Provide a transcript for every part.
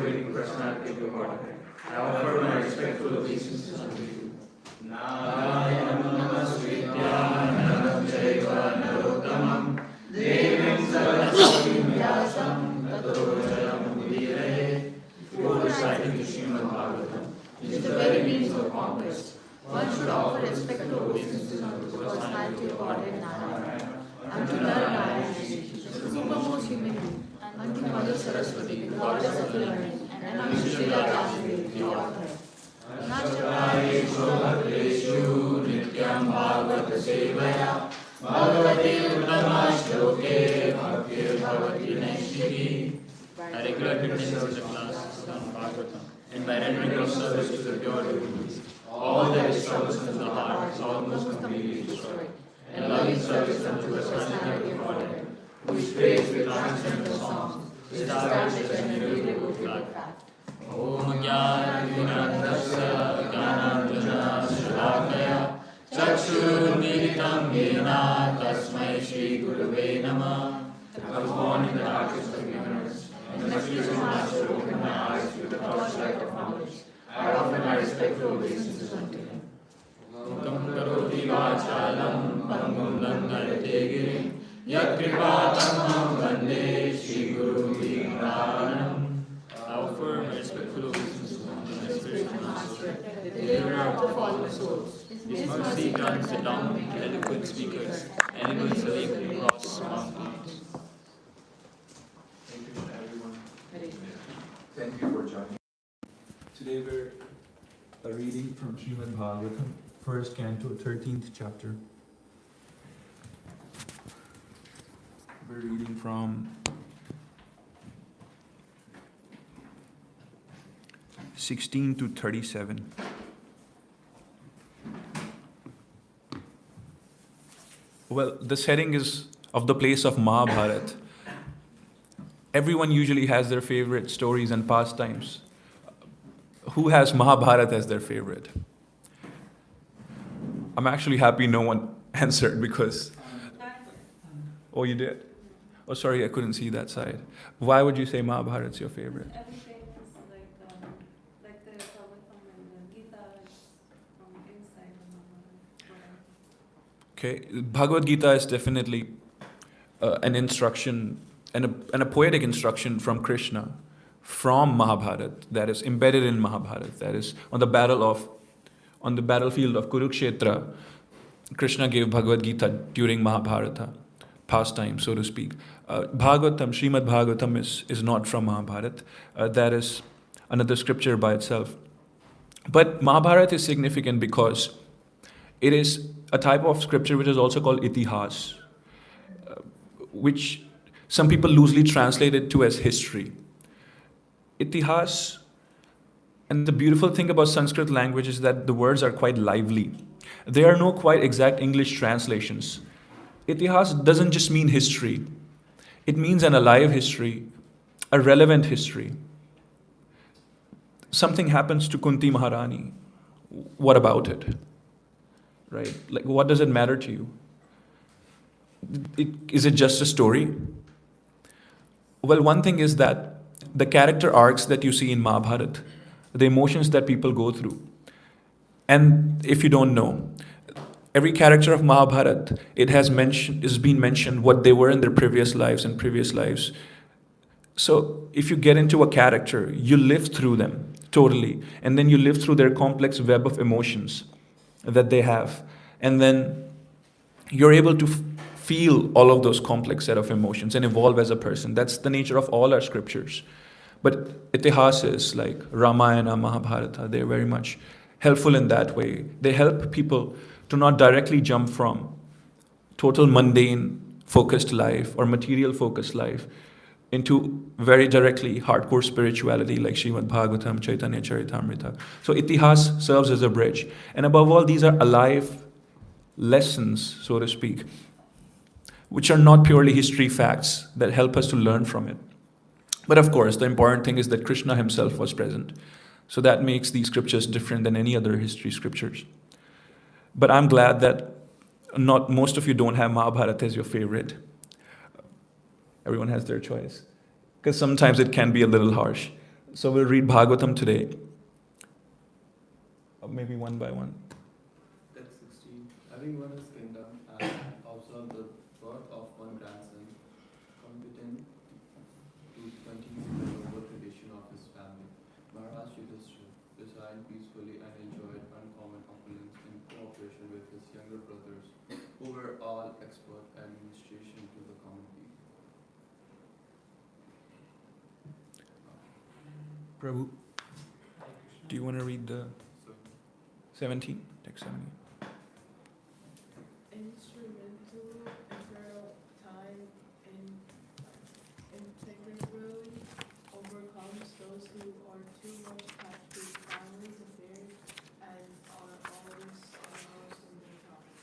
devoting personality of your Godhead, I offer my respectful obeisances unto you. Narayanam Namaskritya Naram Chaiva Narottamam Devim Saraswatim Vyasam Tato Jayam Udiraye. Before reciting the Srimad Bhagavatam, which is the very means of conquest, one should offer respectful obeisances unto the personality of Godhead Narayana, unto Narayana, the supermost human being, unto Mother Saraswati, the goddess of learning, and unto Srila Vyasdev, the author. Nashakareshu bhakteshu nityam bhagavata sevaya bhagavate uttama shloke bhaktir bhavati naishiki. By regular attendance of the classes on Bhagavatam and by rendering of service to the pure devotees, all that is troublesome in the heart is almost completely destroyed, and loving service unto the personality of Godhead, whose praise with transcendental songs establishes an irrevocable fact. Om Jnana Vinandasya Jnananjana Shalakaya Chakshurmilitam Yena Tasmai Shri Gurave Namah. I was born in the darkness of ignorance, and the mysterious Master opened my eyes with the torchlight of knowledge. I offer my respectful obeisances unto him. Mukam karoti vachalam pangum langarate girim yat kripatamam vande Shri Guru Vindavanam. I offer my respectful obeisances unto my spiritual Master, the deliverer of the fallen souls. His mercy grants the dumb, eloquent speakers, animals a lake across mountains. Thank you, everyone. Thank you for joining. Today we're a reading from Srimad Bhagavatam, first canto, 13th chapter. We're reading from 16 to 37. Well, the setting is of the place of Mahabharata. Everyone usually has their favorite stories and pastimes. Who has Mahabharata as their favorite? I'm actually happy no one answered because... Oh, you did? Oh, sorry, I couldn't see that side. Why would you say Mahabharata's your favorite? Everything is like the Bhagavatam and the Gita is from inside the Mahabharata. Okay, Bhagavad Gita is definitely an instruction and a poetic instruction from Krishna, from Mahabharata, that is embedded in Mahabharata, that is on the battlefield of Kurukshetra. Krishna gave Bhagavad Gita during Mahabharata pastime, so to speak. Bhagavatam, Srimad Bhagavatam is not from Mahabharata. That is another scripture by itself. But Mahabharata is significant because it is a type of scripture which is also called itihas, which some people loosely translate it to as history. Itihas, and the beautiful thing about Sanskrit language is that the words are quite lively. There are no quite exact English translations. Itihas doesn't just mean history. It means an alive history, a relevant history. Something happens to Kunti Maharani. What about it? Right? Like, what does it matter to you? Is it just a story? Well, one thing is that the character arcs that you see in Mahabharata, the emotions that people go through, and if you don't know, every character of Mahabharata, it has been mentioned what they were in their previous lives. So if you get into a character, you live through them totally, and then you live through their complex web of emotions that they have, and then you're able to feel all of those complex set of emotions and evolve as a person. That's the nature of all our scriptures. But itihasas like Ramayana, Mahabharata, they're very much helpful in that way. They help people to not directly jump from total mundane focused life or material focused life into very directly hardcore spirituality like Srimad Bhagavatam, Chaitanya Charitamrita. So itihas serves as a bridge. And above all, these are alive lessons, so to speak, which are not purely history facts that help us to learn from it. But of course, the important thing is that Krishna himself was present. So that makes these scriptures different than any other history scriptures. But I'm glad that not most of you don't have Mahabharata as your favorite. Everyone has their choice. Because sometimes it can be a little harsh. So we'll read Bhagavatam today. Maybe one by one. Text 16. Having won his kingdom and observed the birth of one grandson, competent to continue the noble tradition of his family, Maharaj Yudhishthira resigned peacefully and enjoyed uncommon opulence in cooperation with his younger brothers, who were all expert administration to the common people. Prabhu, do you want to read the So, 17? Text 17. Instrumental, eternal time, and integrally overcomes those who are too much attached to families' affairs and are always engrossed in their thoughts.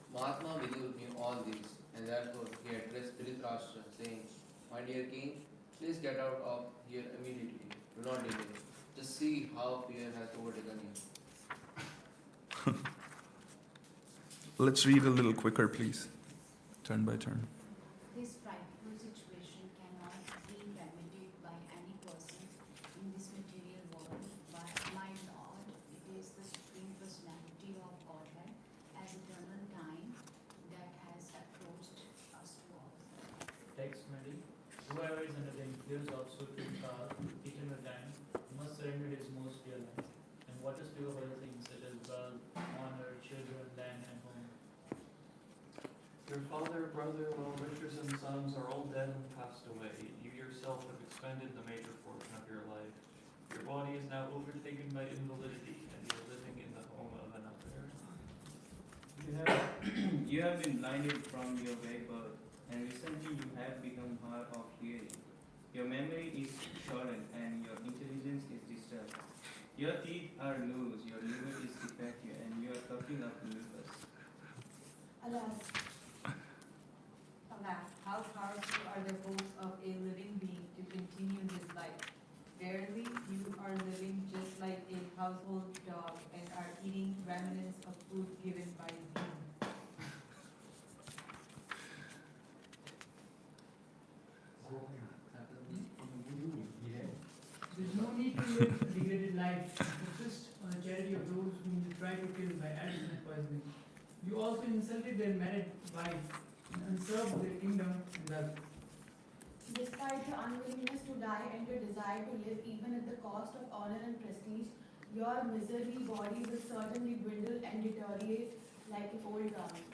Mahatma Vidur knew all this, and therefore he addressed Dhritarashtra, saying, "My dear king, please get out of here immediately. Do not delay. Just see how fear has overtaken you." Let's read a little quicker, please. Turn by turn. This frightful situation cannot be remedied by any person in this material world, but my Lord, it is the Supreme Personality of Godhead as eternal time that has approached us to all. Text 20. Whoever is under the influence of supreme power, eternal time, must surrender his most dear life. And what is pure for things such as wealth, honor, children, land, and home. Your father, brother, well-wishers, and sons are all dead and passed away. You yourself have expended the major portion of your life. Your body is now overtaken by invalidity, and you are living in the home of another. You have been blinded from your very birth, and recently you have become hard of hearing. Your memory is shortened, and your intelligence is disturbed. Your teeth are loose, your liver is defective, and you are coughing up mucus. Alas, how powerful are the hopes of a living being to continue this life. Verily, you are living just like a household dog and are eating remnants of food given by him. There's no need to live a degraded life. Insist on the charity of those whom you try to kill by arson and poisoning. You also insulted their married wife and usurped their kingdom and wealth. Despite your unwillingness to die and your desire to live even at the cost of honor and prestige, your miserly body will certainly dwindle and deteriorate like an old garment.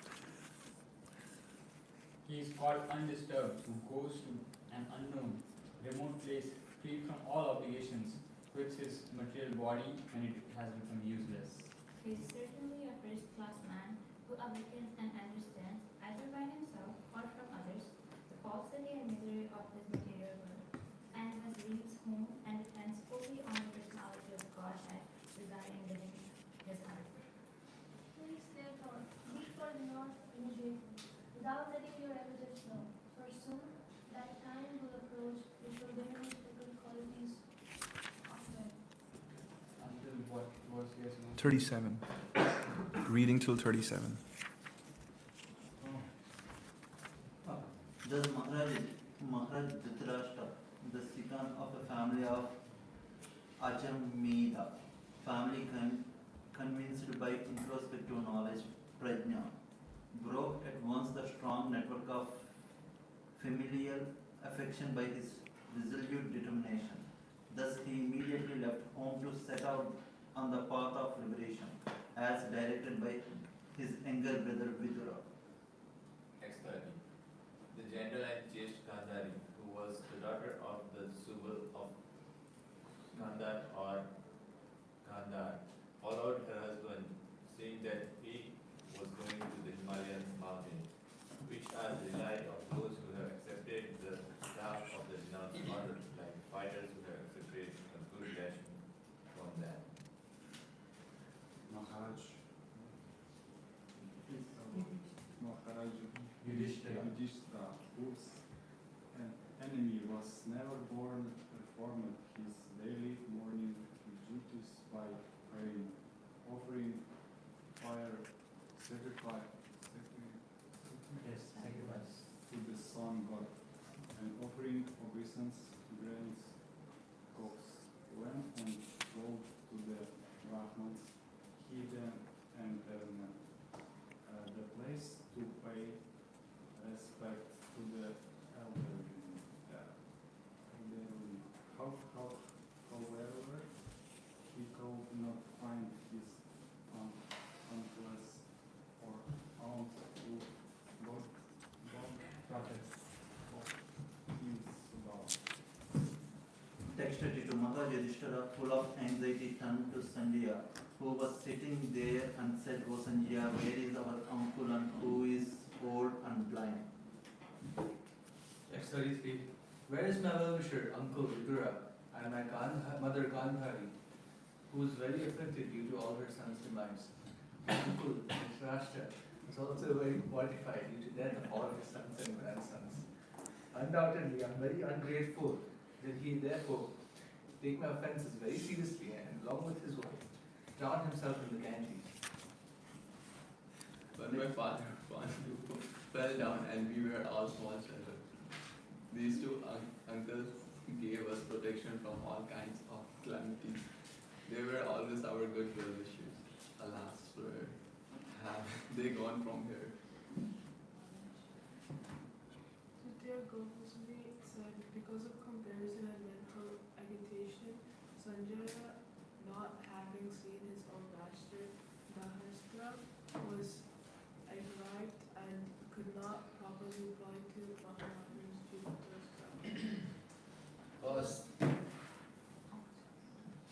He is called undisturbed who goes to an unknown, remote place, free from all obligations, quits his material body when it has become useless. He is certainly a first-class man who awakens and understands, either by himself or from others, the falsity and misery of this material world, and has leaves home and depends fully on the personality of Godhead residing within his heart. Please therefore, look for the north immediately, without letting your relatives know, for soon that time will approach which will diminish the good qualities of men. until what verse he has known? 37. Reading till 37. Thus Maharaj Dhritarashtra, the second of the family of Ajameda, family convinced by introspective knowledge, prajna, broke at once the strong network of familial affection by his resolute determination. Thus he immediately left home to set out on the path of liberation, as directed by his younger brother Vidura. Text 30. The gentle and chaste Gandhari, who was the daughter of the Subal of Gandhar or Gandhar, followed her husband, saying that he was going to the Himalayan mountains, which are the delight of those who have accepted the staff of the denounced order, like fighters who have accepted a good ration from that. Maharaj Yudhishthira, whose enemy was never born, performed his daily morning duties by praying, offering fire, sacrifice Yes, sacrifice. to the sun god, and offering obeisance to grand however, he could not find his uncles or aunts who both started of his about. Text 32. Mother Yudhishthira, full of anxiety, turned to Sanjaya, who was sitting there, and said, O Sanjaya, where is our uncle and who is old and blind? Text 33. Where is my well-wisher, Uncle Vidura, and my mother Gandhari, who is very afflicted due to all her sons' demise? My uncle Dhritarashtra is also very mortified due to death of all his sons and grandsons. Undoubtedly, I am very ungrateful that he therefore take my offences very seriously and, along with his wife, drown himself in the Ganges. But my father Pandu fell down and we were all small children. These two uncles gave us protection from all kinds of calamities. They were always our good well-wishers. Alas, where have they gone from here? Tutiya Goswami said, because of comparison and mental agitation, Sanjaya, not having seen his own master, Dhritarashtra, was aggrieved and could not properly reply to Mahamantra's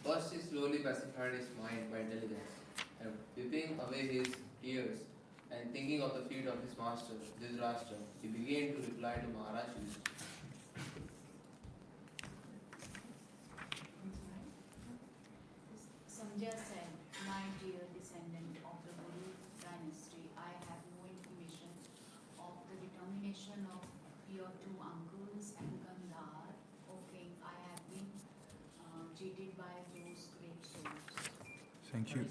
First, he slowly pacified his mind by diligence, and whipping away his ears and thinking of the feet of his master, Dhritarashtra, he began to reply to Maharaj Yudhishthira. Sanjay said, my dear descendant of the Guru dynasty, I have no information of the determination of your two uncles and Gandhar. O king, I have been cheated by those great souls. Thank you.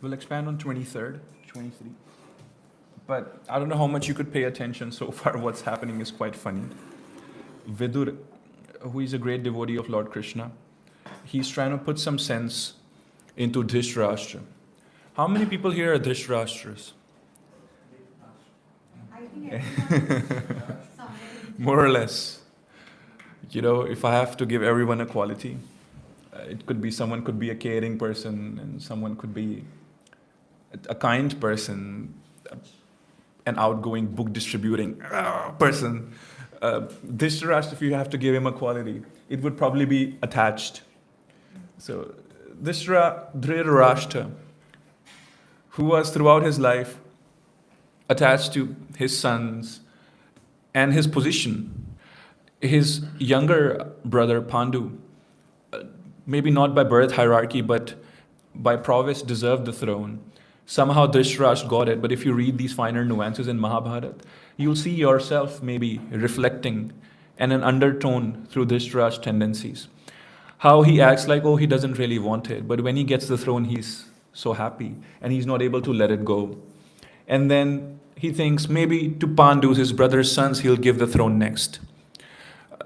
We'll expand on 23rd, 23. But I don't know how much you could pay attention so far. What's happening is quite funny. Vidur, who is a great devotee of Lord Krishna, he's trying to put some sense into Dhritarashtra. How many people here are Dhritarashtras? I think everyone More or less. You know, if I have to give everyone a quality, it could be someone could be a caring person, and someone could be a kind person, an outgoing book distributing person. Dhritarashtra, if you have to give him a quality, it would probably be attached. So Dhritarashtra, who was throughout his life attached to his sons and his position, his younger brother Pandu, maybe not by birth hierarchy, but by prowess deserved the throne. Somehow Dhritarashtra got it, but if you read these finer nuances in Mahabharata, you'll see yourself maybe reflecting and an undertone through Dhritarashtra's tendencies. How he acts like, oh, he doesn't really want it, but when he gets the throne, he's so happy, and he's not able to let it go. And then he thinks maybe to Pandu, his brother's sons, he'll give the throne next,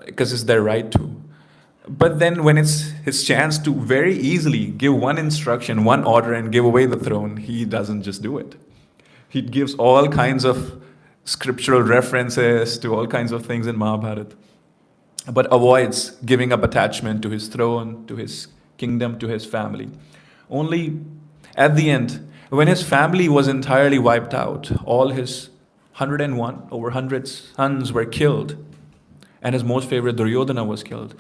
because it's their right to. But then when it's his chance to very easily give one instruction, one order, and give away the throne, he doesn't just do it. He gives all kinds of scriptural references to all kinds of things in Mahabharata, but avoids giving up attachment to his throne, to his kingdom, to his family. Only at the end, when his family was entirely wiped out, all his 101, over 100 sons were killed, and his most favorite Duryodhana was killed.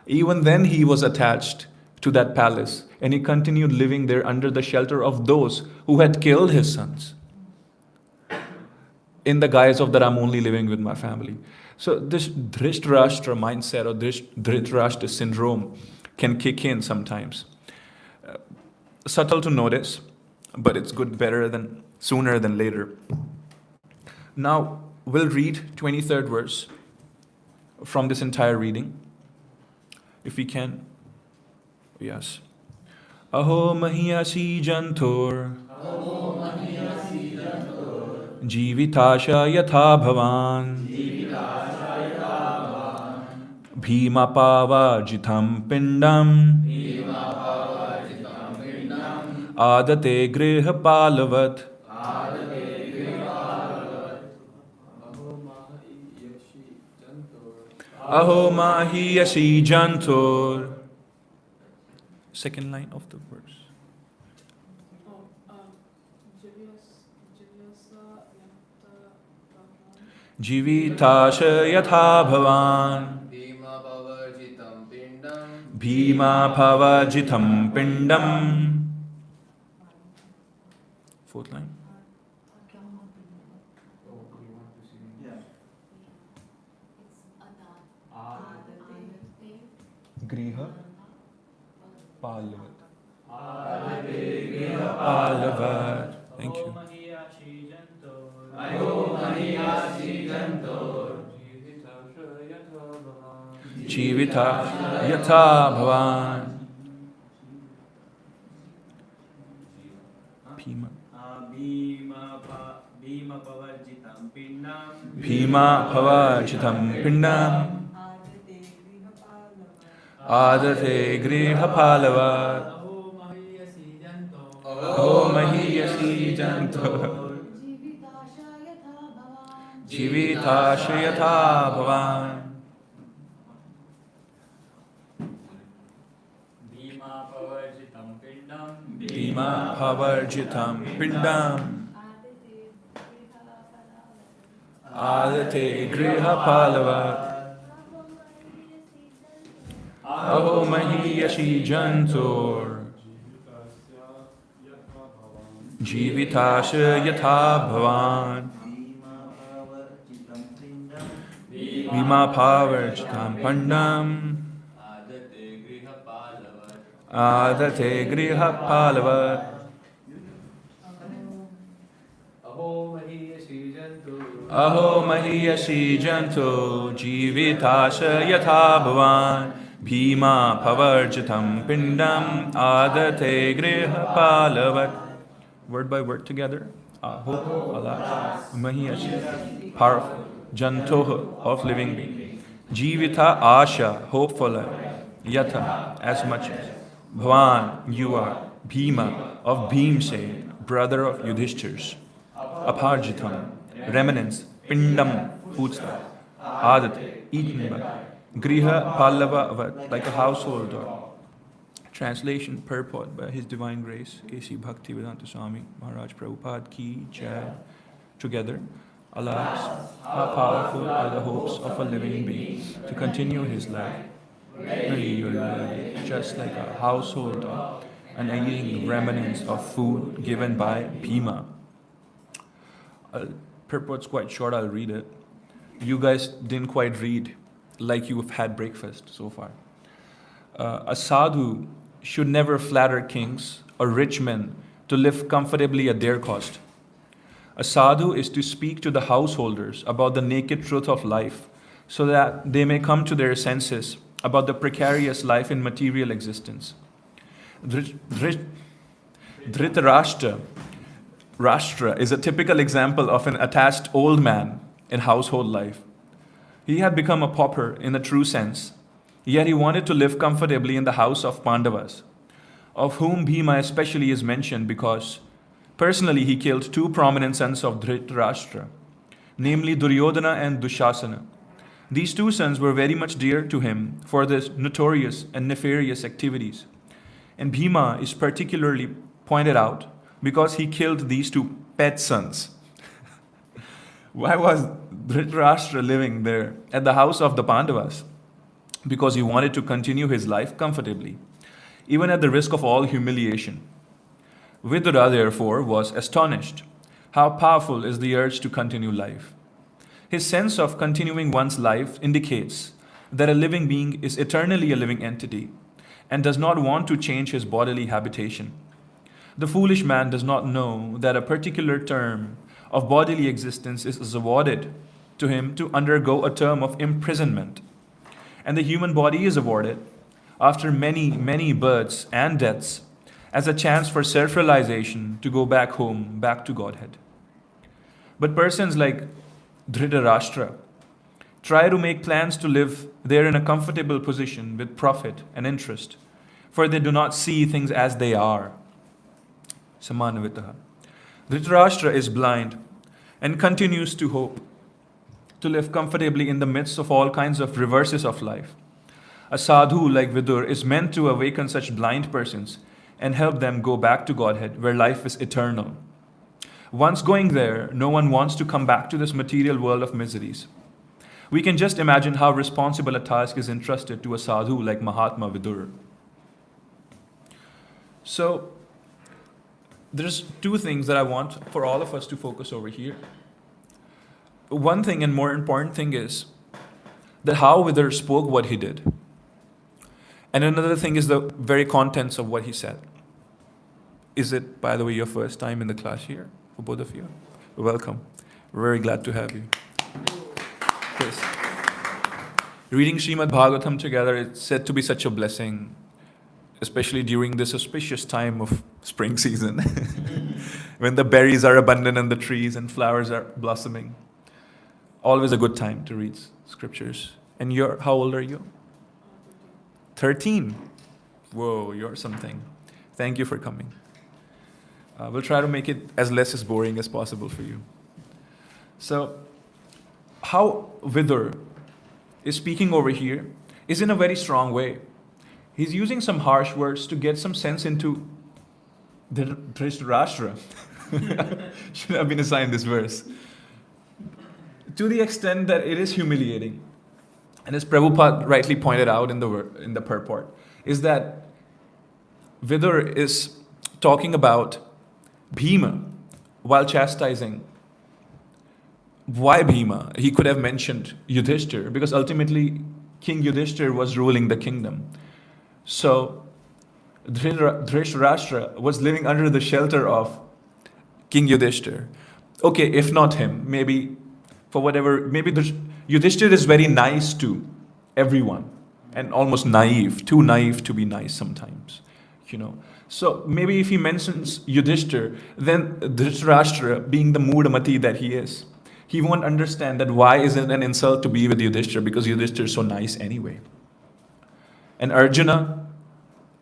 Even then he was attached to that palace, and he continued living there under the shelter of those who had killed his sons, in the guise of that I'm only living with my family. So this Dhritarashtra mindset or this Dhritarashtra syndrome can kick in sometimes. Subtle to notice, but it's good sooner than later. Now we'll read 23rd verse from this entire reading, if we can. Yes. Aho mahiyasi jantor Jivitasha yatha bhavan Bhima pava jitham pindam Adate griha palavat. Aho mahiyasi jantur. Second line of the verse. Jivitasha yatha bhavan. Bhima pavarjitam pindam. Bhima pavajitam pindam. Fourth line. Yeah. Griha Palavat. Palavat. Thank you. Jivita yatha bhavan. Bhima. Bhima pavarjitam pindam. Bhima pavajitam pindam. Adate griha palavat. Aho mahiyasi janto. Jivitasha yatha bhavan. Bhima pavarjitam pindam. Bhima pavarjitam pindam. Adate griha palavat. Aho mahiyasi jantur. Jivitasha yatha bhavan. Bhima pavarjitam pandam. Adate griha palavat. Aho mahiyasi janto. Jivitasha yatha bhavan. Bhima pavarjitam pindam. Adate griha palavat. Word by word together. Aho, alas, mahiyasi, powerful, jantoha, of living being. Jivita asha, hopeful, yatha, as much as. Bhavan, you are. Bhima, of Bhimsen, brother of Yudhishthir's. Aparjitam, remnants. Pindam, foodstuff. Adat, eaten by. Griha Pallava, like a household dog. Translation, purport by His Divine Grace, A.C. Bhaktivedanta Swami Maharaj Prabhupada Ki Jai. Together, alas, how powerful are the hopes of a living being to continue his life. Really, you live just like a household dog and eating remnants of food given by Bhima. Purport's quite short, I'll read it. You guys didn't quite read like you've had breakfast so far. A sadhu should never flatter kings or rich men to live comfortably at their cost. A sadhu is to speak to the householders about the naked truth of life so that they may come to their senses about the precarious life in material existence. Dhritarashtra is a typical example of an attached old man in household life. He had become a pauper in the true sense, yet he wanted to live comfortably in the house of Pandavas, of whom Bhima especially is mentioned because personally he killed two prominent sons of Dhritarashtra, namely Duryodhana and Dushasana. These two sons were very much dear to him for their notorious and nefarious activities. And Bhima is particularly pointed out because he killed these two pet sons. Why was Dhritarashtra living there at the house of the Pandavas? Because he wanted to continue his life comfortably, even at the risk of all humiliation. Vidura, therefore, was astonished. How powerful is the urge to continue life? His sense of continuing one's life indicates that a living being is eternally a living entity and does not want to change his bodily habitation. The foolish man does not know that a particular term of bodily existence is awarded to him to undergo a term of imprisonment. And the human body is awarded, after many, many births and deaths, as a chance for self-realization to go back home, back to Godhead. But persons like Dhritarashtra try to make plans to live there in a comfortable position with profit and interest, for they do not see things as they are. Samanavitaha. Dhritarashtra is blind and continues to hope to live comfortably in the midst of all kinds of reverses of life. A sadhu like Vidur is meant to awaken such blind persons and help them go back to Godhead, where life is eternal. Once going there, no one wants to come back to this material world of miseries. We can just imagine how responsible a task is entrusted to a sadhu like Mahatma Vidur. So, there's two things that I want for all of us to focus over here. One thing and more important thing is that how Vidur spoke what he did. And another thing is the very contents of what he said. Is it, by the way, your first time in the class here for both of you? Welcome. We're very glad to have you. Yes. Reading Srimad Bhagavatam together, it's said to be such a blessing, especially during this auspicious time of spring season, when the berries are abundant on the trees and flowers are blossoming. Always a good time to read scriptures. And how old are you? 13. Whoa, you're something. Thank you for coming. We'll try to make it as less as boring as possible for you. So, how Vidur is speaking over here is in a very strong way. He's using some harsh words to get some sense into Dhritarashtra. Should have been assigned this verse. To the extent that it is humiliating. And as Prabhupada rightly pointed out in the purport, is that Vidur is talking about Bhima while chastising. Why Bhima? He could have mentioned Yudhishthir, because ultimately King Yudhishthir was ruling the kingdom. So Dhritarashtra was living under the shelter of King Yudhishthir. Okay, if not him, maybe for whatever, maybe Yudhishthir is very nice to everyone and almost naive, too naive to be nice sometimes, So maybe if he mentions Yudhishthir, then Dhritarashtra, being the Moodamati that he is, he won't understand that why is it an insult to be with Yudhishthir, because Yudhishthir is so nice anyway. And Arjuna,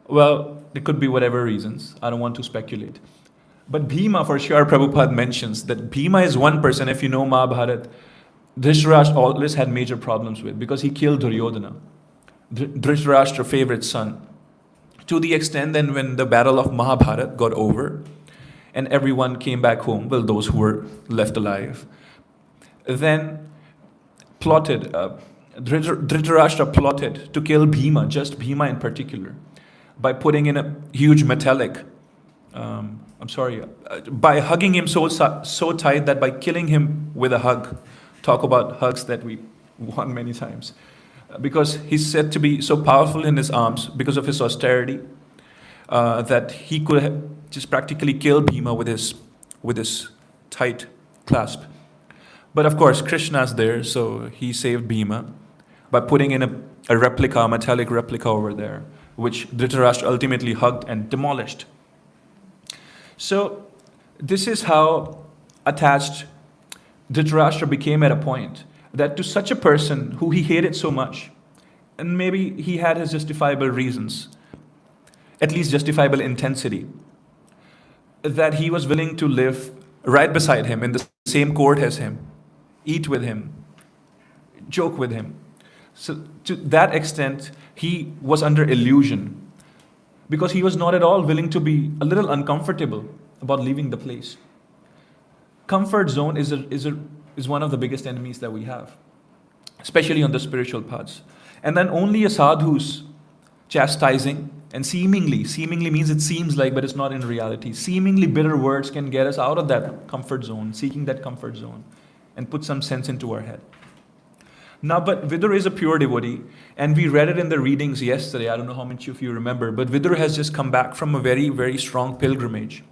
well, it could be whatever reasons. I don't want to speculate. But Bhima, for sure, Prabhupada mentions that Bhima is one person, if you know Mahabharata, Dhritarashtra always had major problems with, because he killed Duryodhana, Dhritarashtra's favorite son. To the extent that when the battle of Mahabharata got over and everyone came back home, well, those who were left alive, then Dhritarashtra plotted to kill Bhima, just Bhima in particular, by putting in a huge metallic, by hugging him so tight that by killing him with a hug. Talk about hugs that we won many times. Because he's said to be so powerful in his arms because of his austerity that he could have just practically killed Bhima with his tight clasp. But of course, Krishna's there, so he saved Bhima by putting in a replica, a metallic replica over there, which Dhritarashtra ultimately hugged and demolished. So this is how attached Dhritarashtra became at a point that to such a person who he hated so much, and maybe he had his justifiable reasons, at least justifiable intensity, that he was willing to live right beside him in the same court as him, eat with him, joke with him. So to that extent, he was under illusion, because he was not at all willing to be a little uncomfortable about leaving the place. Comfort zone is one of the biggest enemies that we have, especially on the spiritual paths. And then only a sadhu's chastising, and seemingly means it seems like, but it's not in reality, seemingly bitter words can get us out of that comfort zone, seeking that comfort zone, and put some sense into our head. Now, but Vidur is a pure devotee, and we read it in the readings yesterday. I don't know how much of you remember, but Vidur has just come back from a very, very strong pilgrimage.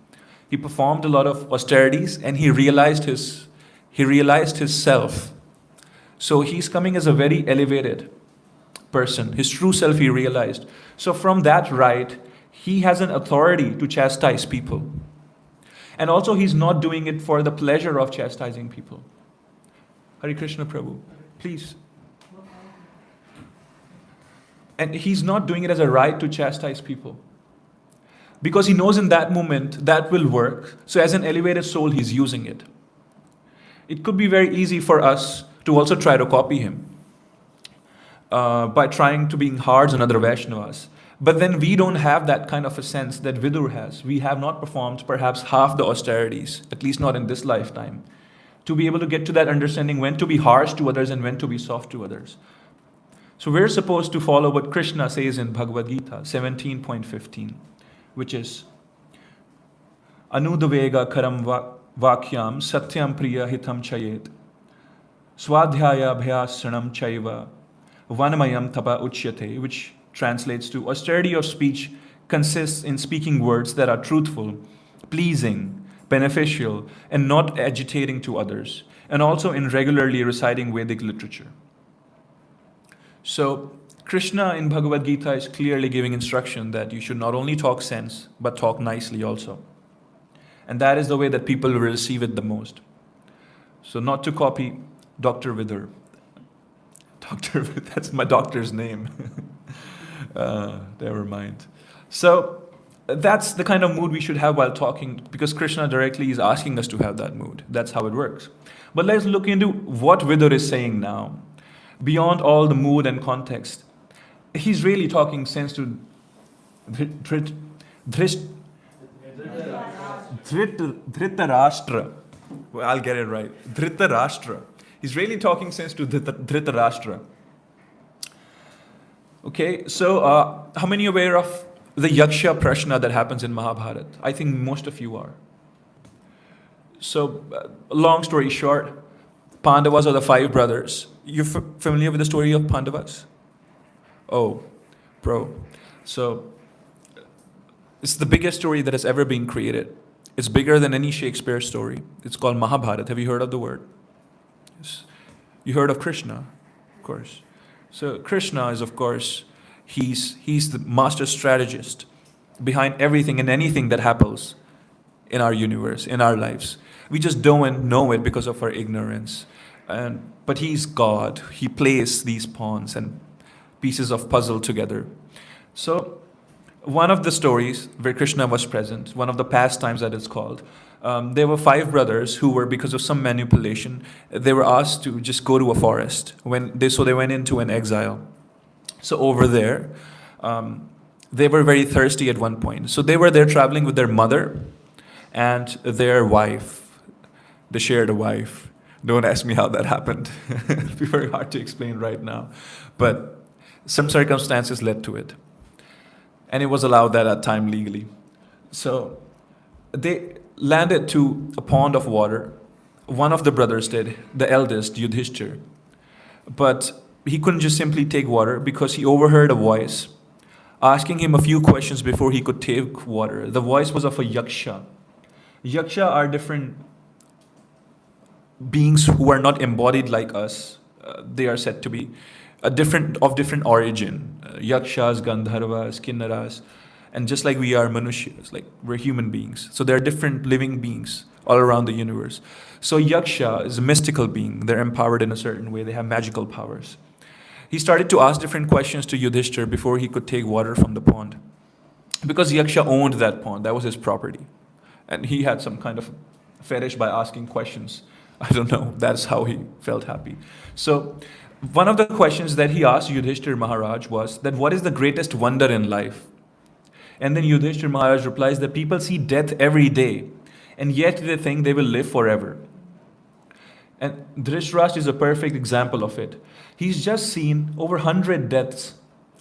He performed a lot of austerities, and he realized his self. So he's coming as a very elevated person. His true self he realized. So from that right, he has an authority to chastise people. And also he's not doing it for the pleasure of chastising people. Hare Krishna Prabhu, please. And he's not doing it as a right to chastise people, because he knows in that moment that will work. So as an elevated soul, he's using it. It could be very easy for us to also try to copy him by trying to being hard on other Vaishnavas. But then we don't have that kind of a sense that Vidur has. We have not performed perhaps half the austerities, at least not in this lifetime, to be able to get to that understanding when to be harsh to others and when to be soft to others. So we're supposed to follow what Krishna says in Bhagavad Gita 17.15, which is Anudavega karam vakyam satyam priya hitam chayet swadhyaya bhyasanam chaiva vanamayam tapa uchyate, which translates to austerity of speech consists in speaking words that are truthful, pleasing, beneficial, and not agitating to others, and also in regularly reciting Vedic literature. So Krishna in Bhagavad Gita is clearly giving instruction that you should not only talk sense, but talk nicely also. And that is the way that people will receive it the most. So not to copy Dr. Vidur. That's my doctor's name. Never mind. So that's the kind of mood we should have while talking, because Krishna directly is asking us to have that mood. That's how it works. But let's look into what Vidur is saying now. Beyond all the mood and context, he's really talking sense to Dhritarashtra. Well, I'll get it right. Dhritarashtra. He's really talking sense to Dhritarashtra. Okay, so how many are aware of the Yaksha Prashna that happens in Mahabharata? I think most of you are. So, long story short, Pandavas are the 5 brothers. You're familiar with the story of Pandavas? Oh, bro. So, it's the biggest story that has ever been created. It's bigger than any Shakespeare story. It's called Mahabharata. Have you heard of the word? Yes. You heard of Krishna? Of course. So Krishna is, of course, he's the master strategist behind everything and anything that happens in our universe, in our lives. We just don't know it because of our ignorance. But he's God. He plays these pawns and pieces of puzzle together. So one of the stories where Krishna was present, one of the pastimes that it's called, there were 5 brothers who were, because of some manipulation, they were asked to just go to a forest. So they went into an exile. So over there, they were very thirsty at one point. So they were there traveling with their mother and their wife. They shared a wife. Don't ask me how that happened. It'd be very hard to explain right now. But some circumstances led to it. And it was allowed that at time legally. So they landed to a pond of water. One of the brothers did, the eldest, Yudhishthir. But he couldn't just simply take water because he overheard a voice asking him a few questions before he could take water. The voice was of a yaksha. Yaksha are different beings who are not embodied like us. They are said to be of different origin. Yakshas, Gandharvas, Kinnaras. And just like we are Manushyas, like we're human beings. So there are different living beings all around the universe. So Yaksha is a mystical being. They're empowered in a certain way. They have magical powers. He started to ask different questions to Yudhishthir before he could take water from the pond. Because Yaksha owned that pond. That was his property. And he had some kind of fetish by asking questions. I don't know. That's how he felt happy. So one of the questions that he asked Yudhishthir Maharaj was that what is the greatest wonder in life? And then Yudhishthir Maharaj replies that people see death every day, and yet they think they will live forever. And Dhritarashtra is a perfect example of it. He's just seen over 100 deaths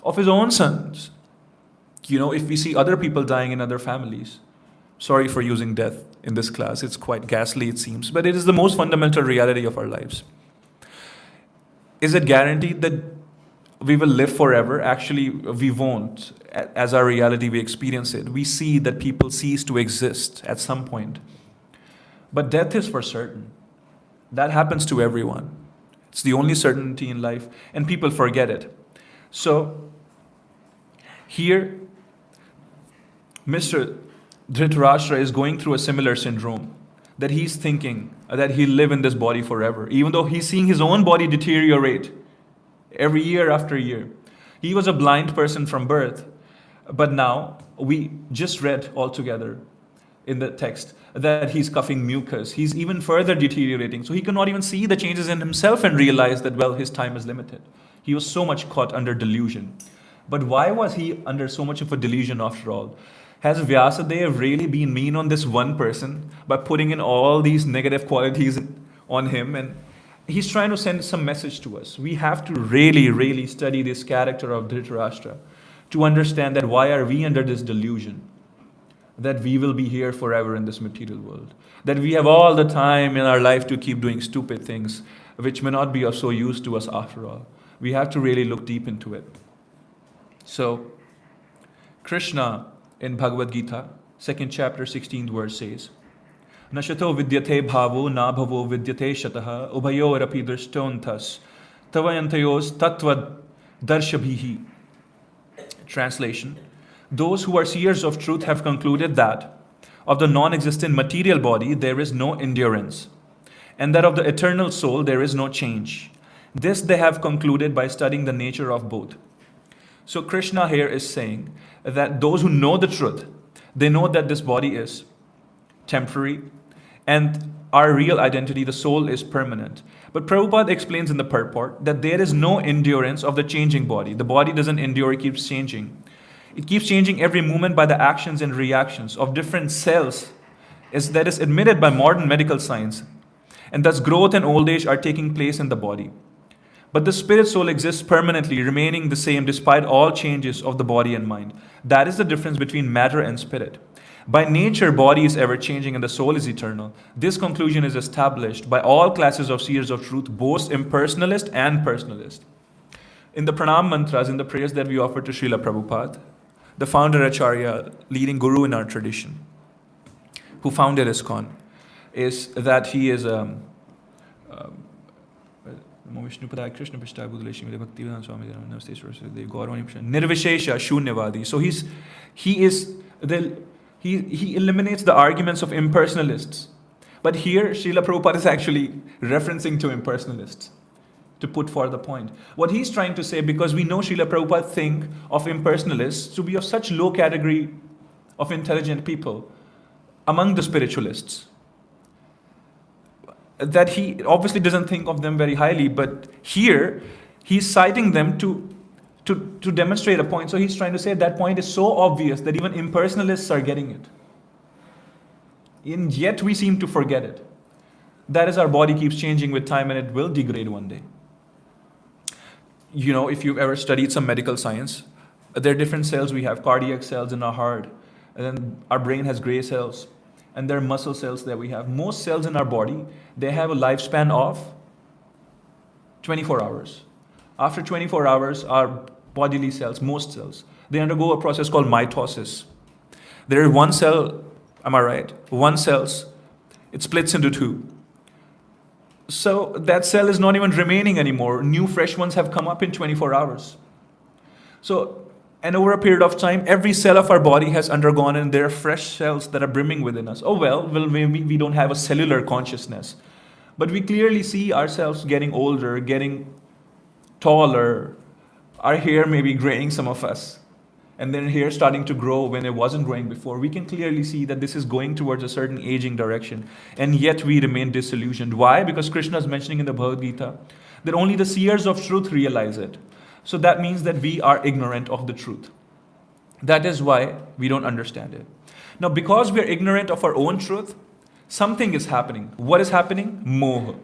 of his own sons. You know, if we see other people dying in other families. Sorry for using death in this class. It's quite ghastly, it seems. But it is the most fundamental reality of our lives. Is it guaranteed that we will live forever? Actually, we won't. As our reality, we experience it. We see that people cease to exist at some point. But death is for certain. That happens to everyone. It's the only certainty in life, and people forget it. So, here, Mr. Dhritarashtra is going through a similar syndrome, that he's thinking that he'll live in this body forever, even though he's seeing his own body deteriorate every year after year. He was a blind person from birth, but now we just read all together in the text that he's coughing mucus. He's even further deteriorating. So he cannot even see the changes in himself and realize that, well, his time is limited. He was so much caught under delusion. But why was he under so much of a delusion after all? Has Vyasadeva really been mean on this one person by putting in all these negative qualities on him? And he's trying to send some message to us. We have to really, really study this character of Dhritarashtra to understand that why are we under this delusion? That we will be here forever in this material world. That we have all the time in our life to keep doing stupid things which may not be of so use to us after all. We have to really look deep into it. So, Krishna in Bhagavad Gita, 2nd chapter, 16th verse says, Nashato vidyate bhavo na bhavo vidyate shataha ubhayorapi drishtontas tavayantayos tattvad darshabhihi. Translation: those who are seers of truth have concluded that of the non-existent material body there is no endurance, and that of the eternal soul there is no change. This they have concluded by studying the nature of both. So Krishna here is saying that those who know the truth, they know that this body is temporary and our real identity, the soul, is permanent. But Prabhupada explains in the purport that there is no endurance of the changing body. The body doesn't endure, it keeps changing. It keeps changing every moment by the actions and reactions of different cells that is admitted by modern medical science. And thus growth and old age are taking place in the body. But the spirit soul exists permanently, remaining the same despite all changes of the body and mind. That is the difference between matter and spirit. By nature, body is ever changing and the soul is eternal. This conclusion is established by all classes of seers of truth, both impersonalist and personalist. In the pranam mantras, in the prayers that we offer to Srila Prabhupada, the founder Acharya, leading guru in our tradition, who founded ISKCON, is that he is Krishna Nirvishesha Shunyavadi. So he eliminates the arguments of impersonalists. But here Srila Prabhupada is actually referencing to impersonalists to put forth the point. What he's trying to say, because we know Srila Prabhupada think of impersonalists to be of such low category of intelligent people among the spiritualists, that he obviously doesn't think of them very highly, but here he's citing them to demonstrate a point. So he's trying to say that point is so obvious that even impersonalists are getting it. And yet we seem to forget it. That is, our body keeps changing with time and it will degrade one day. You know, if you've ever studied some medical science, there are different cells. We have cardiac cells in our heart, and then our brain has gray cells, and there are muscle cells that we have. Most cells in our body, they have a lifespan of 24 hours. After 24 hours, our bodily cells, most cells, they undergo a process called mitosis. There is one cell, am I right? One cells, it splits into two. So that cell is not even remaining anymore. New fresh ones have come up in 24 hours. So, and over a period of time, every cell of our body has undergone, and there are fresh cells that are brimming within us. Oh well, maybe we don't have a cellular consciousness. But we clearly see ourselves getting older, getting taller. Our hair may be graying, some of us. And then hair starting to grow when it wasn't growing before. We can clearly see that this is going towards a certain aging direction. And yet we remain disillusioned. Why? Because Krishna is mentioning in the Bhagavad Gita that only the seers of truth realize it. So that means that we are ignorant of the truth. That is why we don't understand it. Now, because we are ignorant of our own truth, something is happening. What is happening? Moha.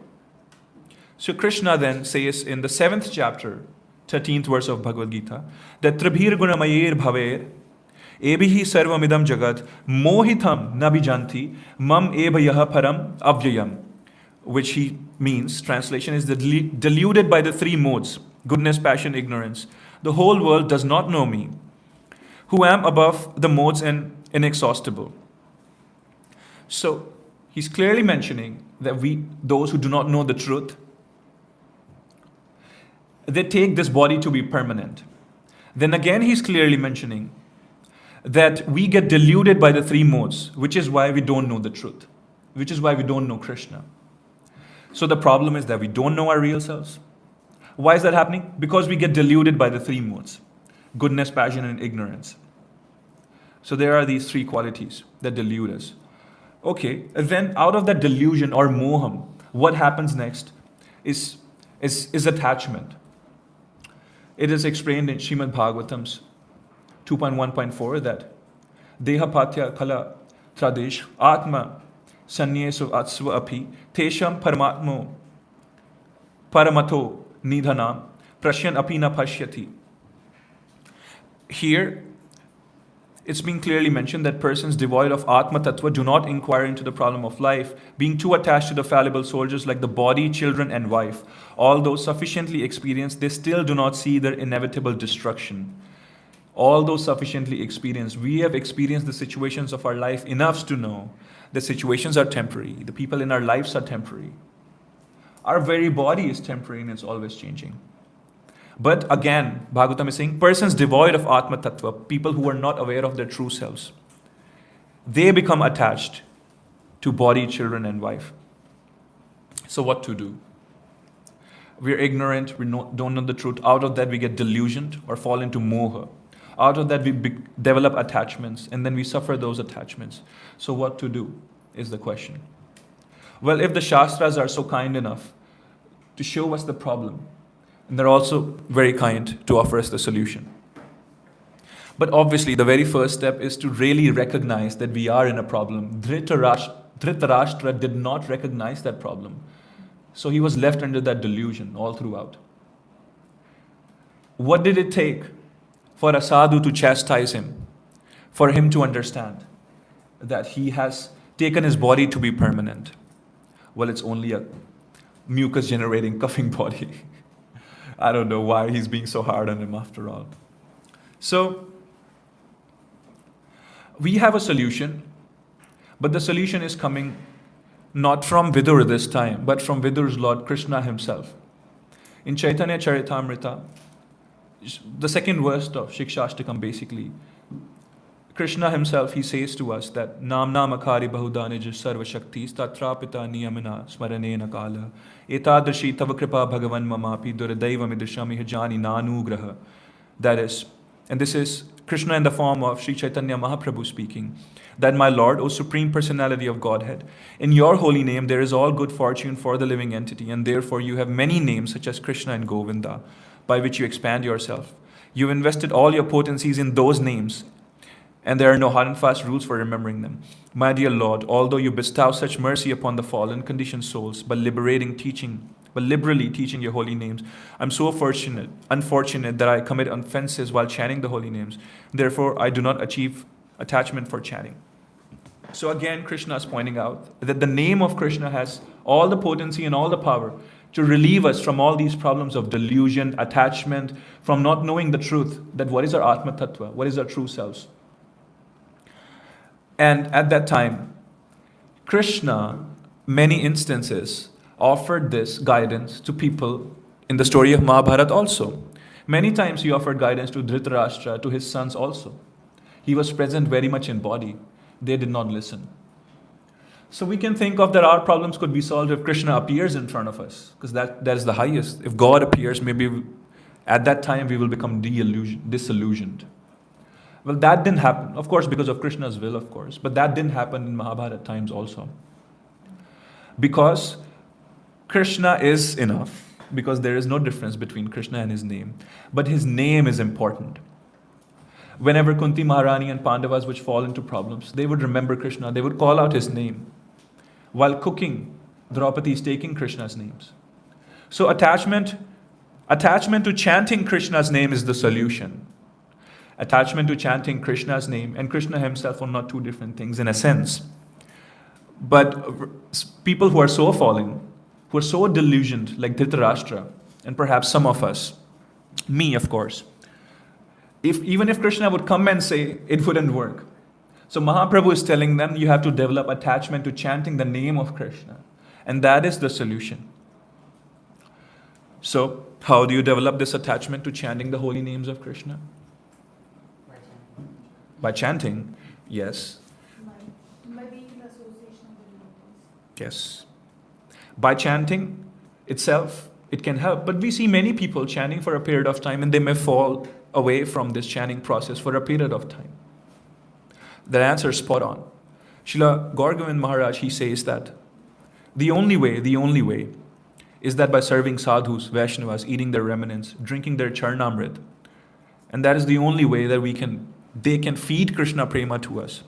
So Krishna then says in the 7th chapter, 13th verse of Bhagavad Gita, that Tribhir Gunamayir Bhaver Ebihi Sarvamidam Jagat Mohitham Nabijanti Mam Ebayaha Param Avyayam, which he means, translation is deluded by the three modes, goodness, passion, ignorance. The whole world does not know me, who am above the modes and inexhaustible. So he's clearly mentioning that those who do not know the truth, they take this body to be permanent. Then again, he's clearly mentioning that we get deluded by the three modes, which is why we don't know the truth, which is why we don't know Krishna. So the problem is that we don't know our real selves. Why is that happening? Because we get deluded by the three modes, goodness, passion, and ignorance. So there are these three qualities that delude us. Okay, then out of that delusion or moham, what happens next is attachment. It is explained in Srimad Bhagavatam's 2.1.4 that Dehapatya Kala Tradesh Atma Sanyesu Atsva Api Tesham Paramatmo Paramato Nidhanam Prashyan Apina Pashyati. Here, it's being clearly mentioned that persons devoid of Atma Tattva do not inquire into the problem of life, being too attached to the fallible soldiers like the body, children, and wife. Although sufficiently experienced, they still do not see their inevitable destruction. Although sufficiently experienced, we have experienced the situations of our life enough to know the situations are temporary, the people in our lives are temporary. Our very body is temporary and it's always changing. But again, Bhagavatam is saying, persons devoid of Atma Tattva, people who are not aware of their true selves, they become attached to body, children, and wife. So what to do? We're ignorant, don't know the truth. Out of that, we get delusioned or fall into moha. Out of that, we develop attachments, and then we suffer those attachments. So what to do is the question. Well, if the Shastras are so kind enough to show us the problem, and they're also very kind to offer us the solution. But obviously, the very first step is to really recognize that we are in a problem. Dhritarashtra did not recognize that problem. So he was left under that delusion all throughout. What did it take for a sadhu to chastise him? For him to understand that he has taken his body to be permanent? Well, it's only a mucus-generating coughing body. I don't know why he's being so hard on him after all. So, we have a solution, but the solution is coming not from Vidur this time, but from Vidur's Lord Krishna himself. In Chaitanya Charitamrita, the second verse of Shikshashtakam basically, Krishna himself, he says to us that Nam Namakari Bahudanij Sarva Shaktis Tatrapita Niyamina Smaranena Kala Etadashi Tava Kripa Bhagavan Mamapi Duradaiva Midrishami Hajani Nanugraha. That is, and this is Krishna in the form of Sri Chaitanya Mahaprabhu speaking, that my Lord, O Supreme Personality of Godhead, in your holy name there is all good fortune for the living entity, and therefore you have many names such as Krishna and Govinda, by which you expand yourself. You've invested all your potencies in those names, and there are no hard and fast rules for remembering them. My dear Lord, although you bestow such mercy upon the fallen conditioned souls by liberally teaching your holy names, I'm so unfortunate that I commit offenses while chanting the holy names. Therefore, I do not achieve attachment for chanting. So again, Krishna is pointing out that the name of Krishna has all the potency and all the power to relieve us from all these problems of delusion, attachment, from not knowing the truth, that what is our Atma Tattva, what is our true selves. And at that time, Krishna, many instances, offered this guidance to people in the story of Mahabharata also. Many times he offered guidance to Dhritarashtra, to his sons also. He was present very much in body. They did not listen. So we can think of that our problems could be solved if Krishna appears in front of us, because that is the highest. If God appears, maybe at that time we will become disillusioned. Well, that didn't happen, of course, because of Krishna's will, of course. But that didn't happen in Mahabharata times also. Because Krishna is enough, because there is no difference between Krishna and his name. But his name is important. Whenever Kunti Maharani and Pandavas would fall into problems, they would remember Krishna, they would call out his name. While cooking, Draupadi is taking Krishna's names. So attachment to chanting Krishna's name is the solution. Attachment to chanting Krishna's name and Krishna himself are not two different things in a sense. But people who are so fallen, who are so delusioned, like Dhritarashtra, and perhaps some of us, me of course, even if Krishna would come and say, it wouldn't work. So Mahaprabhu is telling them, you have to develop attachment to chanting the name of Krishna. And that is the solution. So, how do you develop this attachment to chanting the holy names of Krishna? By chanting, yes. By being in association with devotees. Yes. By chanting itself, it can help. But we see many people chanting for a period of time and they may fall away from this chanting process for a period of time. The answer is spot on. Srila Gauragovind Maharaj, he says that the only way is that by serving sadhus, Vaishnavas, eating their remnants, drinking their charnamrit. And that is the only way that they can feed Krishna prema to us.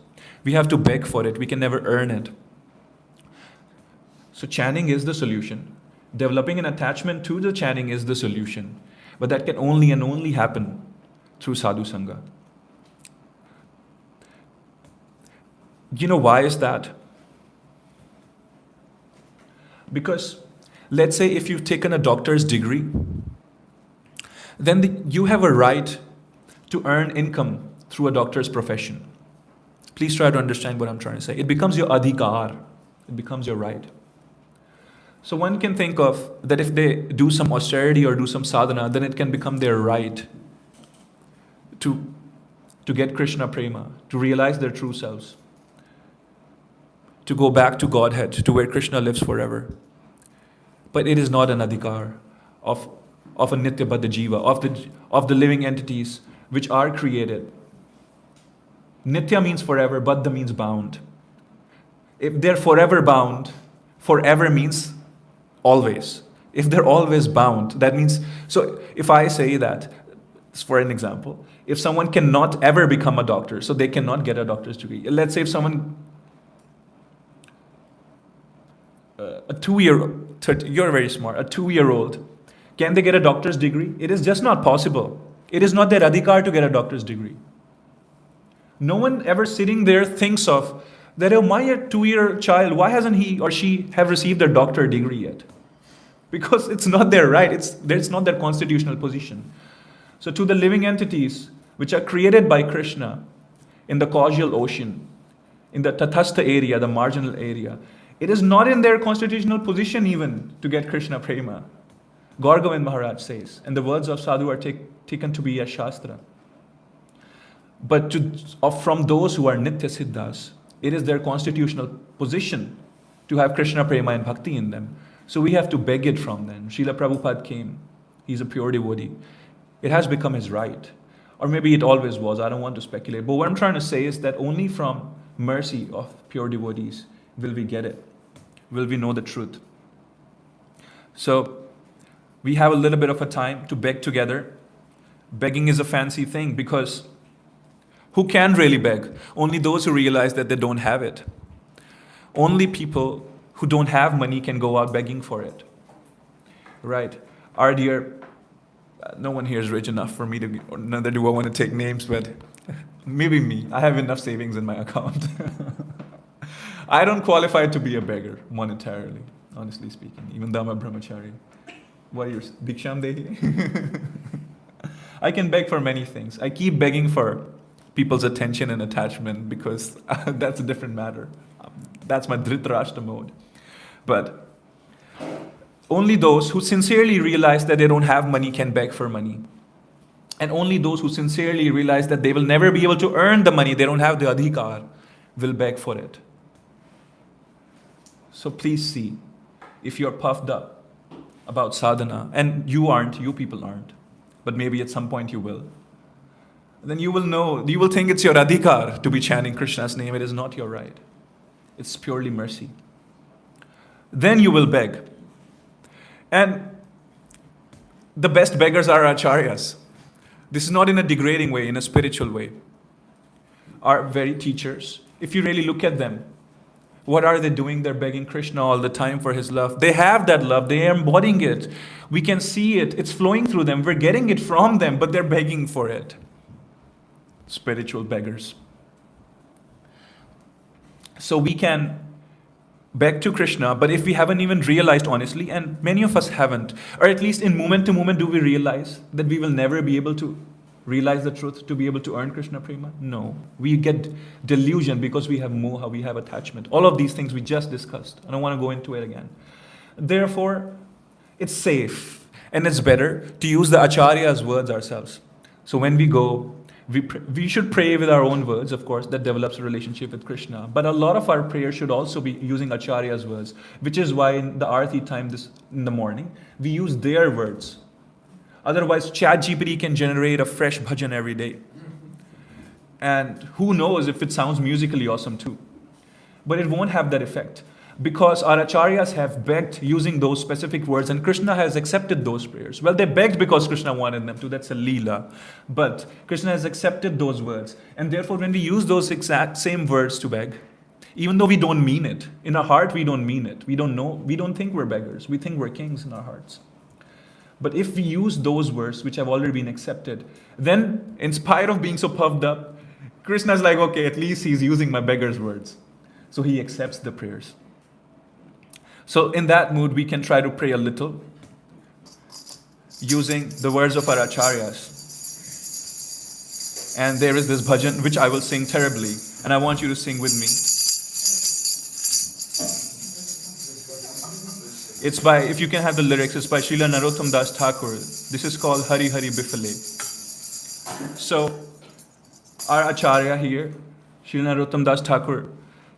We have to beg for it. We can never earn it. So chanting is the solution. Developing an attachment to the chanting is the solution. But that can only and only happen through sadhu sangha. You know why is that? Because let's say if you've taken a doctor's degree, then you have a right to earn income through a doctor's profession. Please try to understand what I'm trying to say. It becomes your adhikar. It becomes your right. So one can think of that if they do some austerity or do some sadhana, then it can become their right to get Krishna prema, to realize their true selves, to go back to Godhead, to where Krishna lives forever. But it is not an adhikar of a nitya baddha jiva, of the living entities which are created. Nitya means forever, baddha means bound. If they're forever bound, forever means always. If they're always bound, that means, so if I say that, for an example, if someone cannot ever become a doctor, so they cannot get a doctor's degree. Let's say if someone, you're very smart, a 2-year-old, can they get a doctor's degree? It is just not possible. It is not their adhikar to get a doctor's degree. No one ever sitting there thinks of that, oh, my 2-year child, why hasn't he or she have received their doctor degree yet? Because it's not their right, it's not their constitutional position. So to the living entities which are created by Krishna in the causal ocean, in the tathastha area, the marginal area, it is not in their constitutional position even to get Krishna prema. Gauragovind Maharaj says, and the words of sadhu are taken to be a shastra. But from those who are nitya siddhas, it is their constitutional position to have Krishna prema and bhakti in them. So we have to beg it from them. Srila Prabhupada came. He's a pure devotee. It has become his right. Or maybe it always was. I don't want to speculate. But what I'm trying to say is that only from mercy of pure devotees will we get it. Will we know the truth. So we have a little bit of a time to beg together. Begging is a fancy thing because who can really beg? Only those who realize that they don't have it. Only people who don't have money can go out begging for it. Right? Our dear, no one here is rich enough for me to, or neither do I want to take names, but maybe me. I have enough savings in my account. I don't qualify to be a beggar monetarily, honestly speaking, even though I'm a brahmachari. What are your Diksham Dehi? I can beg for many things. I keep begging for people's attention and attachment because that's a different matter. That's my Dhritarashtra mode. But only those who sincerely realize that they don't have money can beg for money. And only those who sincerely realize that they will never be able to earn the money, they don't have the adhikar, will beg for it. So please see, if you're puffed up about sadhana, and you people aren't, but maybe at some point you will, then you will know, you will think it's your adhikar to be chanting Krishna's name. It is not your right. It's purely mercy. Then you will beg. And the best beggars are acharyas. This is not in a degrading way, in a spiritual way. Our very teachers, if you really look at them, what are they doing? They're begging Krishna all the time for his love. They have that love. They are embodying it. We can see it. It's flowing through them. We're getting it from them, but they're begging for it. Spiritual beggars. So we can beg to Krishna, but if we haven't even realized honestly, and many of us haven't, or at least in moment to moment do we realize that we will never be able to realize the truth to be able to earn Krishna prema? No. We get delusion because we have moha, we have attachment. All of these things we just discussed. I don't want to go into it again. Therefore, it's safe and it's better to use the acharya's words ourselves. So when we go, we should pray with our own words, of course, that develops a relationship with Krishna. But a lot of our prayer should also be using acharya's words, which is why in the arati time in the morning, we use their words. Otherwise, ChatGPT can generate a fresh bhajan every day. And who knows if it sounds musically awesome too. but it won't have that effect because our acharyas have begged using those specific words and Krishna has accepted those prayers. Well, they begged because Krishna wanted them to, that's a leela. But Krishna has accepted those words. And therefore, when we use those exact same words to beg, even though we don't mean it, in our heart we don't mean it. We don't know, we don't think we're beggars. We think we're kings in our hearts. But if we use those words which have already been accepted, then in spite of being so puffed up, Krishna's like, okay, at least he's using my beggar's words. So he accepts the prayers. So in that mood, we can try to pray a little using the words of our acharyas. And there is this bhajan, which I will sing terribly, and I want you to sing with me. It's by, if you can have the lyrics, it's by Srila Narottam Das Thakur. This is called Hari Hari Bifale. So, our Acharya here, Srila Narottam Das Thakur,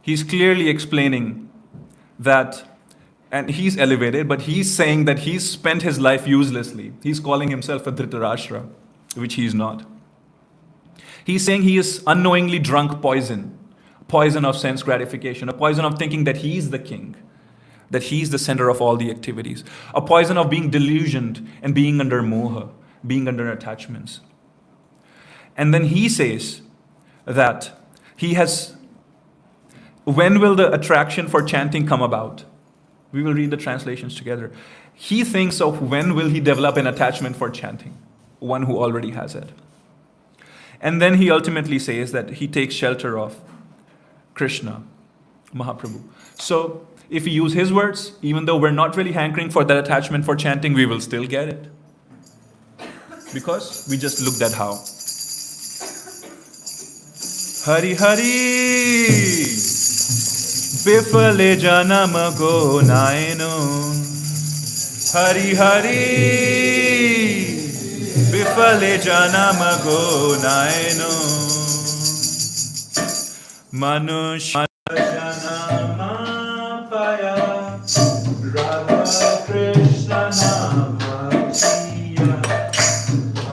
he's clearly explaining that, and he's elevated, but he's saying that he's spent his life uselessly. He's calling himself a Dhritarashtra, which he's not. He's saying he is unknowingly drunk poison of sense gratification, a poison of thinking that he's the king, that he's the center of all the activities, a poison of being delusioned and being under moha, being under attachments. And then he says that when will the attraction for chanting come about? We will read the translations together. He thinks of when will he develop an attachment for chanting, one who already has it. And then he ultimately says that he takes shelter of Krishna, Mahaprabhu. So if we use his words, even though we're not really hankering for that attachment for chanting, we will still get it. Because we just looked at how. Hari Hari Bifale Janama Go Naino Hari Hari Bifale Janama Go Naino Manush Janama Paya Radha Krishna Nama Priya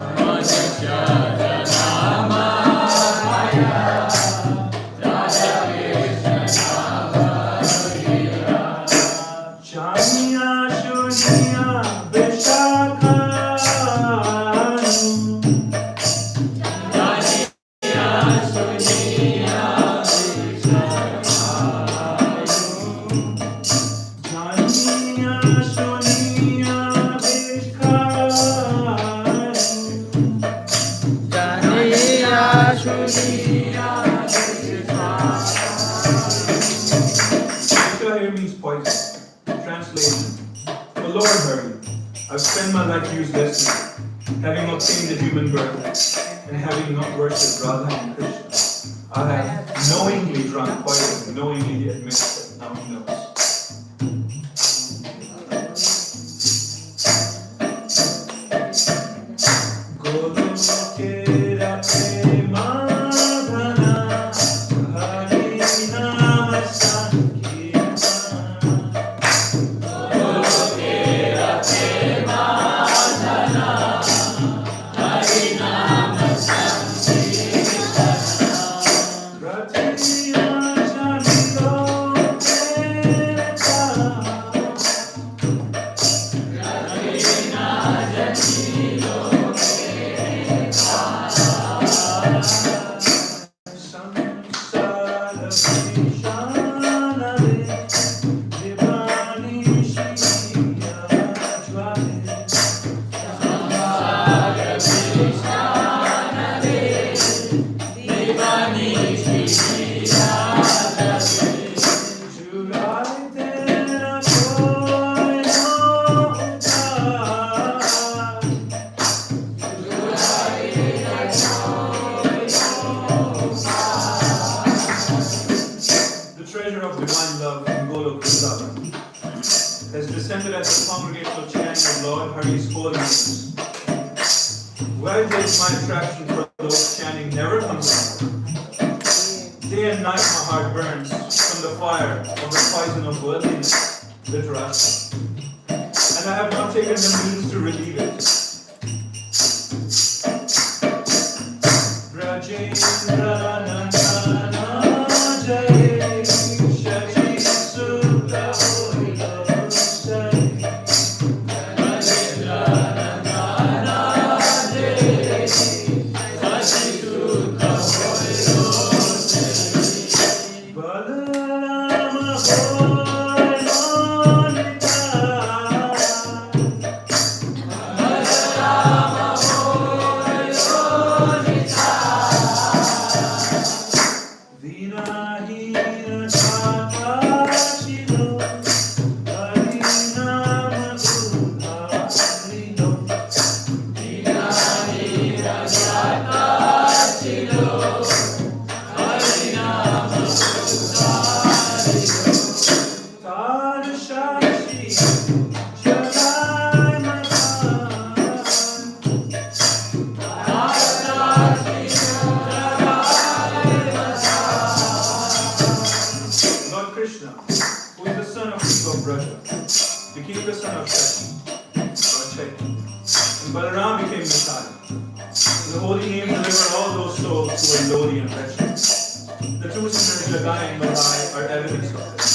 Manush Janama Paya Radha Chania Shunia Vishakanu Chania Shunia Vishakanu Chania Shunia Vishakanu Chania Shunia Vishakanu here means poison. Translation. O Lord Hari, I've spent my life uselessly, having obtained a human birth, and having not worshipped Radha and Krishna. I have knowingly drunk poison, knowingly admit that now he knows. Golokera Premadhana, Hari Nama Sankirtana. The treasure of divine love in Golok Vrindavan has descended as the congregational chanting of Lord Hari's holy names. Where did my attraction for those chanting never comes on? Day and night my heart burns from the fire of the poison of worldliness, Dhritarashtra, and I have not taken the means to relieve it. Rajendra Nandana Jai son of Shakti. And Balaram became Messiah. The holy name delivered all those souls who were lowly and wretched. The two sinners, Jagai and Malai, are evidence of this.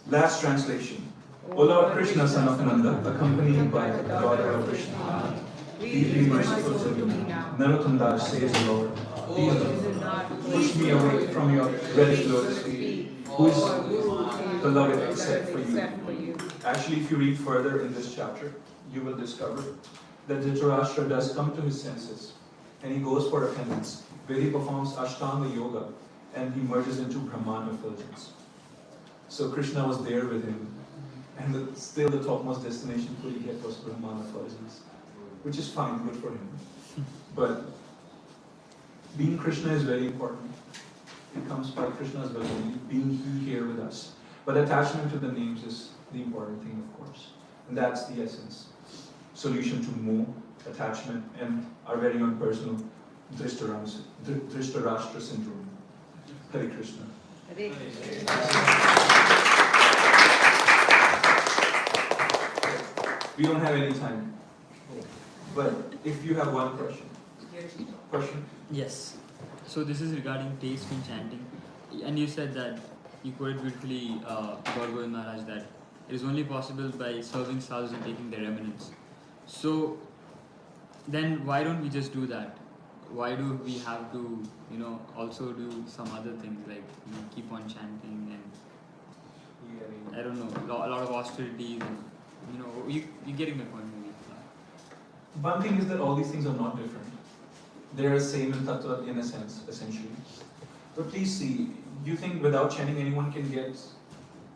Last translation. O Lord Krishna, son of Nanda, accompanied by the daughter of Krishna, please be merciful to me. Narottam says the Lord, please push me away from your reddish lotus feet. Who is beloved except for you? Actually, if you read further in this chapter, you will discover that Dhritarashtra does come to his senses and he goes for a penance where he performs Ashtanga Yoga and he merges into Brahman effulgence. So Krishna was there with him, and still the topmost destination could he get was Brahman effulgence, which is fine, good for him. But being Krishna is very important. It comes by Krishna's will, being He here with us. But attachment to the names is the important thing, of course. And that's the essence. Solution to moh, attachment, and our very own personal Dhritarashtra syndrome. Hare Krishna. Hare Krishna. We don't have any time. But if you have one question. Question? Yes. So this is regarding taste in chanting. And you said that, you quoted beautifully Gaur Govind Maharaj, that it is only possible by serving sadhus and taking their eminence. So then why don't we just do that? Why do we have to, also do some other things like keep on chanting and I don't know, a lot of austerities and you're getting my point maybe. One thing is that all these things are not different. They are same in tattva in a sense, essentially. But please see, you think without chanting anyone can get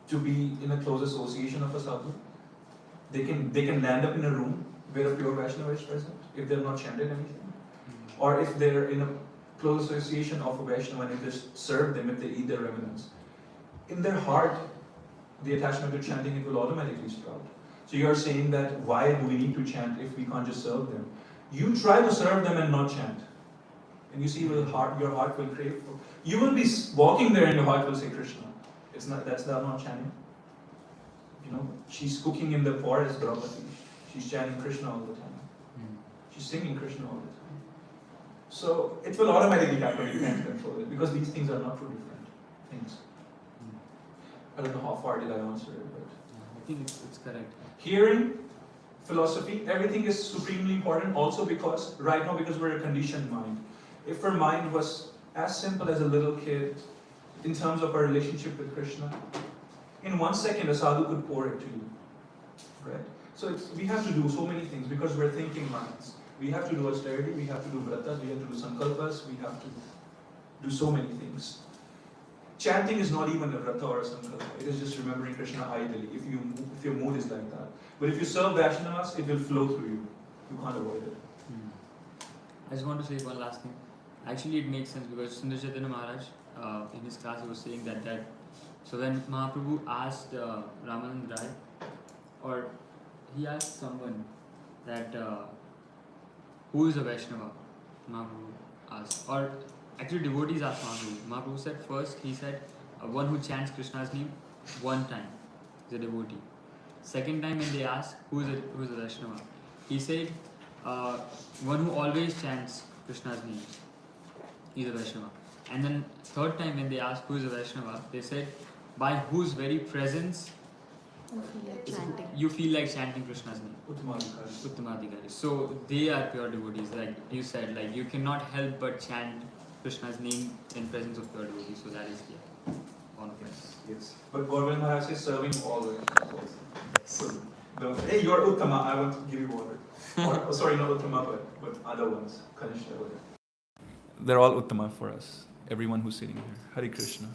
to be in a close association of a sadhu? They can land up in a room where a pure Vaishnava is present if they're not chanted anything. Or if they're in a close association of a Vaishnava and if they serve them, if they eat their remnants. In their heart, the attachment to chanting, it will automatically sprout. So you are saying that why do we need to chant if we can't just serve them? You try to serve them and not chant. And you see your heart will crave for. You will be walking there and your heart will say Krishna. That's not chanting. She's cooking in the forest, Draupadi. She's chanting Krishna all the time. She's singing Krishna all the time. So it will automatically happen, you can't control it, because these things are not two different things. I don't know how far did I answer it, but I think it's correct. Hearing, philosophy, everything is supremely important also because we're a conditioned mind. If our mind was as simple as a little kid in terms of our relationship with Krishna, In 1 second, a sadhu could pour it to you, right? So we have to do so many things because we're thinking minds. We have to do austerity, we have to do vratas, we have to do sankalpas, we have to do so many things. Chanting is not even a vrata or a sankalpa. It is just remembering Krishna idly, if your mood is like that. But if you serve Vaishnavas, it will flow through you. You can't avoid it. I just want to say one last thing. Actually, it makes sense because Sundar Chaitanya Maharaj, in his class, he was saying that so when Mahaprabhu asked Ramanand Rai, or he asked someone that who is a Vaishnava, Mahaprabhu asked, or actually devotees asked Mahaprabhu. Mahaprabhu said first, he said one who chants Krishna's name one time is a devotee. Second time when they asked who is a Vaishnava, he said one who always chants Krishna's name is a Vaishnava. And then third time when they asked who is a Vaishnava, they said by whose very presence you feel like chanting Krishna's name. Uttamadhikari. So they are pure devotees, like you said, like you cannot help but chant Krishna's name in presence of pure devotees. So that is one of us. Yes. But Gaurav Maharaj is serving all the Vaishnavas. Hey, you're Uttama, I want to give you water. Or, sorry, not Uttama, but other ones. Kanishta. They're all Uttama for us. Everyone who's sitting here. Hare Krishna.